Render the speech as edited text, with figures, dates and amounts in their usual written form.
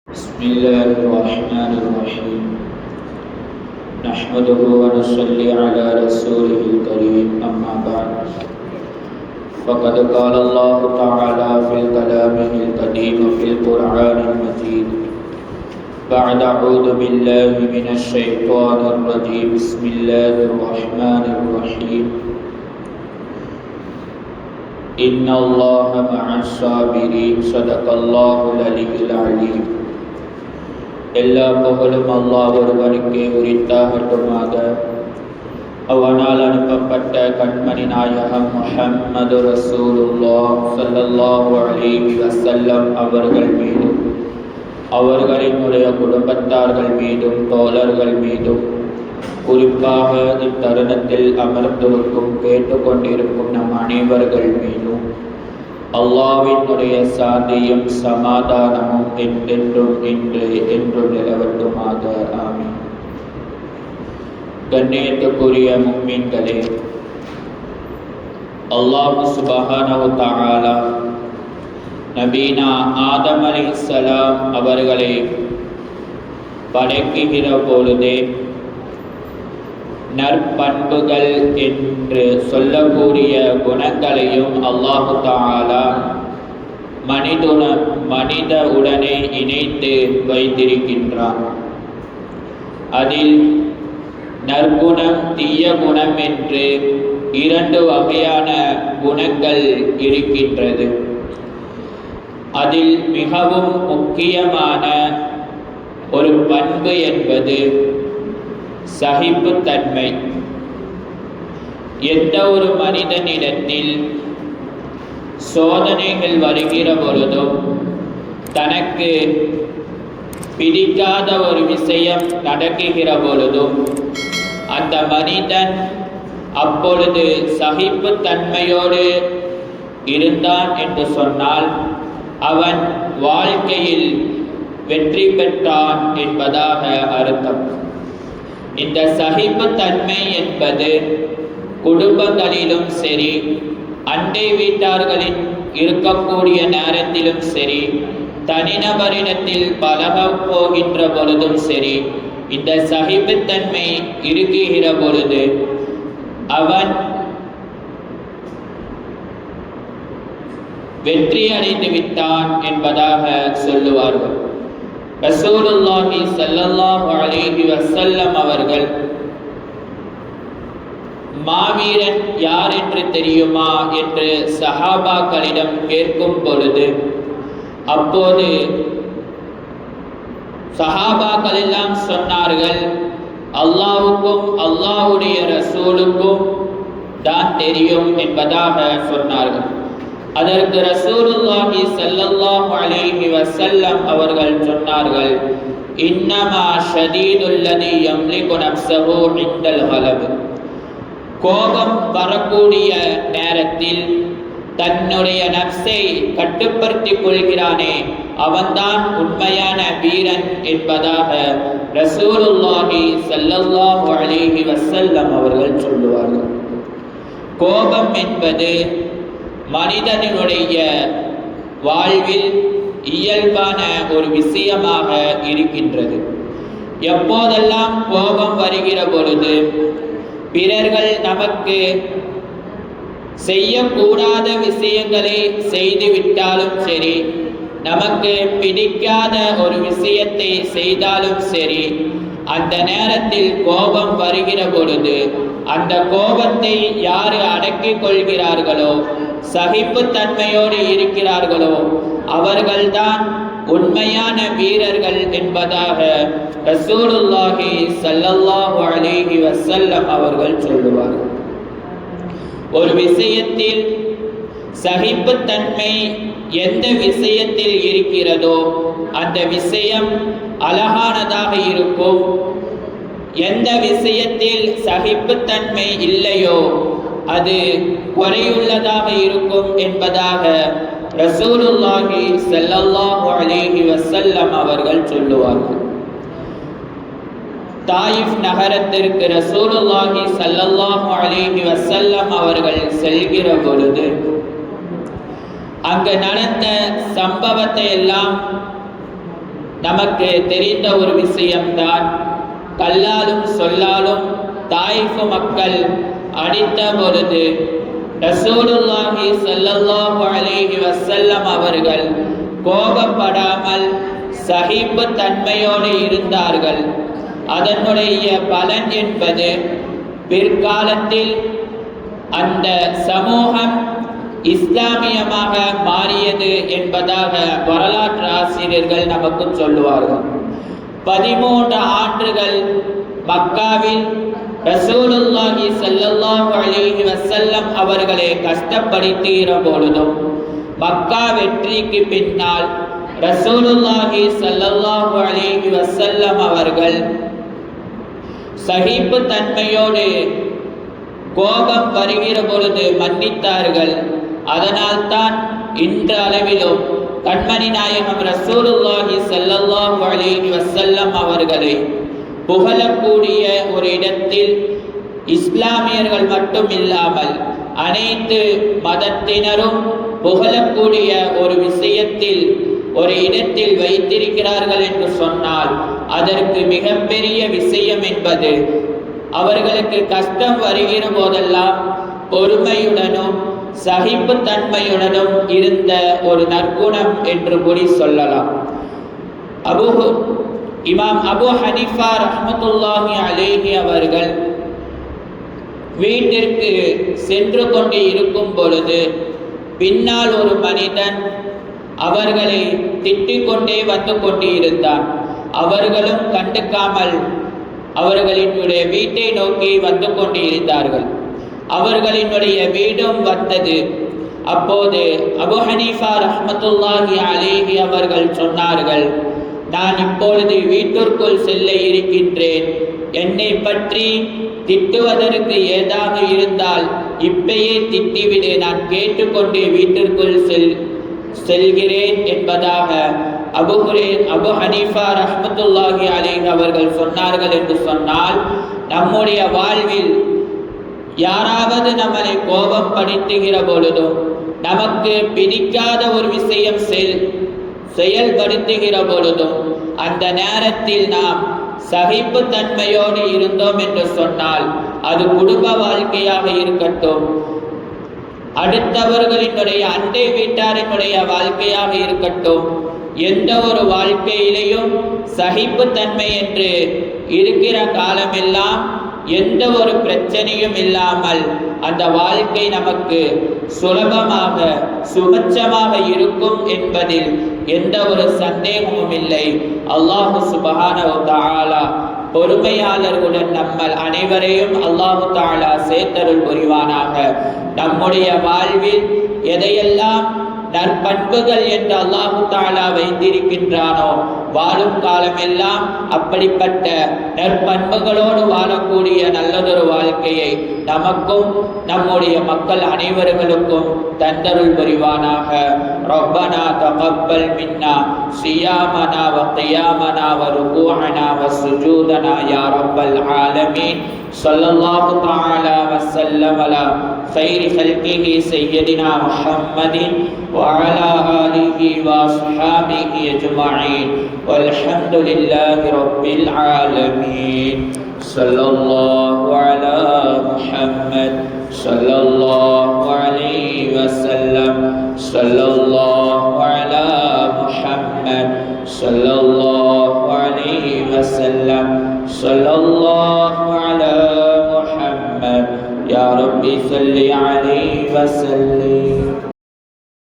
بسم الله الرحمن الرحيم نحمده ونصلي على رسوله الكريم أما بعد فقد قال الله تعالى في كلامه القديم في القرآن المجيد بعد أعوذ بالله من الشيطان الرجيم بسم الله الرحمن الرحيم إن الله مع الصابرين صدق الله العلي العليم எல்லா புகழும் அல்லாஹ் ஒருவனுக்கே உரித்தாகட்டுமாக. அவனால் அனுப்பப்பட்ட கண்மணி நாயகம் முஹம்மது ரசூலுல்லாஹ் ஸல்லல்லாஹு அலைஹி வஸல்லம் அவர்கள் மீதும் அவர்களினுடைய குடும்பத்தார்கள் மீதும் தோழர்கள் மீதும் குறிப்பாக இத்தருணத்தில் அமர்ந்திருக்கும் கேட்டுக்கொண்டிருக்கும் நம் அனைவர்கள் மீதும் அல்லாஹ்வினுடைய சாந்தியும் சமாதானமும் என்றென்றும் என்றும் நிலவட்டுமாக. ஆமீன். கண்ணியத்துக்குரிய முஃமின்களே, அல்லாஹ் சுப்ஹானஹு தஆலா நபீனா ஆதம் அலைஹிஸ்ஸலாம் அவர்களை படைக்குகிற பொழுதே நற்பண்புகள் என்று சொல்லக்கூடிய குணங்களையும் அல்லாஹு தஆலா மனித உடனே இணைத்து வைத்திருக்கின்றான். அதில் நற்குணம் தீய குணம் என்று இரண்டு வகையான குணங்கள் இருக்கின்றது. அதில் மிகவும் முக்கியமான ஒரு பண்பு என்பது சகிப்புத்தன்மை. எந்த ஒரு மனிதனிடத்தில் சோதனைகள் வருகிற பொழுதும் தனக்கு பிடிக்காத ஒரு விஷயம் நடக்குகிற பொழுதும் அந்த மனிதன் அப்பொழுது சகிப்புத்தன்மையோடு இருந்தான் என்று சொன்னால் அவன் வாழ்க்கையில் வெற்றி பெற்றான் என்பதாக அர்த்தம். இந்த சகிப்புத்தன்மை என்பது குடும்பங்களிலும் சரி, அண்டை வீட்டார்களின் இருக்கக்கூடிய நேரத்திலும் சரி, தனிநபரிடத்தில் பழக போகின்ற பொழுதும் சரி, இந்த சகிப்புத்தன்மை இருக்குகிற பொழுது அவன் வெற்றி அடைந்து விட்டான் என்பதாக சொல்லுவார்கள். ரசூலுல்லாஹி ஸல்லல்லாஹு அலைஹி வஸல்லம் அவர்கள் மாவீரன் யார் என்று தெரியுமா என்று சஹாபாக்களிடம் கேட்கும் பொழுது அப்போது சஹாபாக்கள் எல்லாம் சொன்னார்கள், அல்லாஹ்வுக்கும் அல்லாஹ்வுடைய ரசூலுக்கும் தான் தெரியும் என்பதாக சொன்னார்கள். அதற்கு ரசூலுல்லாஹி ஸல்லல்லாஹு அலைஹி வஸல்லம் அவர்கள் சொன்னார்கள், இன்னமா ஷதீதுல் லதி யம்லிகு நஃப்ஸஹு இன்தல் கலப். கோபம் வரக்கூடிய நேரத்தில் தன்னுடைய நஃப்ஸை கட்டுப்படுத்திக் கொள்கிறானே அவன்தான் உண்மையான வீரன் என்பதாக ரசூலுல்லாஹி ஸல்லல்லாஹு அலைஹி வஸல்லம் அவர்கள் சொல்லுவார்கள். கோபம் என்பது மனிதனுடைய வாழ்வில் இயல்பான ஒரு விஷயமாக இருக்கின்றது. எப்போதெல்லாம் கோபம் வருகிற பொழுது பிறர்கள் நமக்கு செய்யக்கூடாத விஷயங்களை செய்துவிட்டாலும் சரி, நமக்கு பிடிக்காத ஒரு விஷயத்தை செய்தாலும் சரி, அந்த நேரத்தில் கோபம் வருகிற பொழுது அந்த கோபத்தை யாரு அடக்கிக் கொள்கிறார்களோ, சகிப்புத்தன்மையோடு இருக்கிறார்களோ அவர்கள்தான் உண்மையான வீரர்கள் என்பதாக ரசூலுல்லாஹி ஸல்லல்லாஹு அலைஹி வஸல்லம் அவர்கள் சொல்லுவார்கள். ஒரு விஷயத்தில் சகிப்புத்தன்மை எந்த விஷயத்தில் இருக்கிறதோ அந்த விஷயம் அழகானதாக இருக்கும். எந்த விஷயத்தில் சகிப்புத்தன்மை இல்லையோ அது குறையுள்ளதாக இருக்கும் என்பதாக ரசூலுல்லாஹி ஸல்லல்லாஹு அலைஹி வஸல்லம் அவர்கள் சொல்லுவார்கள். தாயிஃப் நகரத்திற்கு ரசூலுல்லாஹி ஸல்லல்லாஹு அலைஹி வஸல்லம் அவர்கள் செல்கிற பொழுது அங்கு நடந்த சம்பவத்தை எல்லாம் நமக்கு தெரிந்த ஒரு விஷயம்தான். கல்லாலும் சொல்லாலும் தாயிஃப் மக்கள் அடித்த பொழுது ரசூலுல்லாஹி ஸல்லல்லாஹு அலைஹி வஸல்லம் அவர்கள் கோபப்படாமல் சகிப்பு தன்மையோடு இருந்தார்கள். அதனுடைய பலன் என்பது பிற்காலத்தில் அந்த சமூகம் இஸ்லாமியமாக மாறியது என்பதாக வரலாற்று ஆசிரியர்கள் நமக்கு சொல்லுவார்கள். 13 ஆண்டுகள் மக்காவில் ரசூலுல்லாஹி ஸல்லல்லாஹு அலைஹி வஸல்லம் அவர்களை கஷ்டப்படுத்துகிற பொழுதும் மக்கா வெற்றிக்கு பின்னால் ரசூலுல்லாஹி ஸல்லல்லாஹு அலைஹி வஸல்லம் அவர்கள் சகிப்பு தன்மையோடு கோபம் வருகிற பொழுது மன்னித்தார்கள். அதனால்தான் இன்ற அளவிலும் கண்மணி நாயகம் ரசூலுல்லாஹி ஸல்லல்லாஹு அலைஹி வஸல்லம் அவர்களை புகழக்கூடிய ஒரு இடத்தில் இஸ்லாமியர்கள் மட்டும் இல்லாமல் அனைத்து மதத்தினரும் புகழக்கூடிய ஒரு விஷயத்தில் ஒரு இடத்தில் வைத்திருக்கிறார்கள் என்று சொன்னால் அதற்கு மிகப்பெரிய விஷயம் என்பது அவர்களுக்கு கஷ்டம் வருகிற போதெல்லாம் பொறுமையுடனும் சகிப்பு தன்மையுடனும் இருந்த ஒரு நற்குணம் என்று கூறி சொல்லலாம். இமாம் அபு ஹனீஃபா ரஹ்மத்துல்லாஹி அலைஹி அவர்கள் வீட்டிற்கு சென்று கொண்டு இருக்கும் பொழுது பின்னால் ஒரு மனிதன் அவர்களை திட்டிக் கொண்டே வந்து கொண்டு இருந்தான். அவர்களும் கண்டுக்காமல் அவர்களினுடைய வீட்டை நோக்கி வந்து கொண்டு இருந்தார்கள். அவர்களினுடைய வீடும் வந்தது. அப்போது அபு ஹனீஃபா ரஹ்மத்துல்லாஹி அலைஹி அவர்கள் சொன்னார்கள், நான் இப்பொழுது வீட்டிற்குள் செல்ல இருக்கின்றேன். என்னை பற்றி திட்டுவதற்கு ஏதாவது இருந்தால் இப்பயே திட்டிவிடு, நான் கேட்டுக்கொண்டு வீட்டிற்குள் செல்கிறேன் என்பதாக அபு ஹனீஃபா ரஹ்மத்துல்லாஹி அலைஹி அவர்கள் சொன்னார்கள். என்று சொன்னால் நம்முடைய வாழ்வில் யாராவது நம்மளை கோபப்படுத்துகிற பொழுதும் நமக்கு பிடிக்காத ஒரு விஷயம் செயல்படுத்துகிற பொழுதும் அந்த நேரத்தில் நாம் சகிப்பு தன்மையோடு இருந்தோம் என்று சொன்னால் அது குடும்ப வாழ்க்கையாக இருக்கட்டும், அடுத்தவர்களினுடைய அண்டை வீட்டாரினுடைய வாழ்க்கையாக இருக்கட்டும், எந்த ஒரு வாழ்க்கையிலையும் சகிப்பு தன்மை என்று இருக்கிற காலமெல்லாம் எந்த ஒரு பிரச்சனையும் இல்லாமல் அந்த வாழ்க்கை நமக்கு சுலபமாக சுபட்சமாக இருக்கும் என்பதில் எந்த ஒரு சந்தேகமும் இல்லை. அல்லாஹு சுப்ஹானஹு வ தஆலா பொறுமையாளர்களுடன் நம்மள் அனைவரையும் அல்லாஹு தஆலா சேர்த்தருள் புரிவானாக. நம்முடைய வாழ்வில் எதையெல்லாம் நற்பண்புகள் என்று அல்லாஹு தஆலா வைத்திருக்கின்றானோ வாழும் காலமெல்லாம் அப்படிப்பட்ட நற்பண்புகளோடு வாழக்கூடிய நல்லதொரு வாழ்க்கையை நமக்கும் நம்முடைய மக்கள் அனைவர்களுக்கும் தந்தருள் புரிவானாக. ரப்பனா தகப்பல் மின்னா சியாமனா வ கியாமனா வ ருகூஅனா வ சுஜூதனா யா ரப்பல் ஆலமீன். ஸல்லல்லாஹு தஆலா வ ஸல்லம் அலா خير خلقه سيدنا محمد وعلى آله وأصحابه أجمعين والحمد لله رب العالمين. صلى الله على محمد صلى الله عليه وسلم. صلى الله على محمد صلى الله عليه وسلم. صلى الله على محمد يا ربي صل عليه وسلم.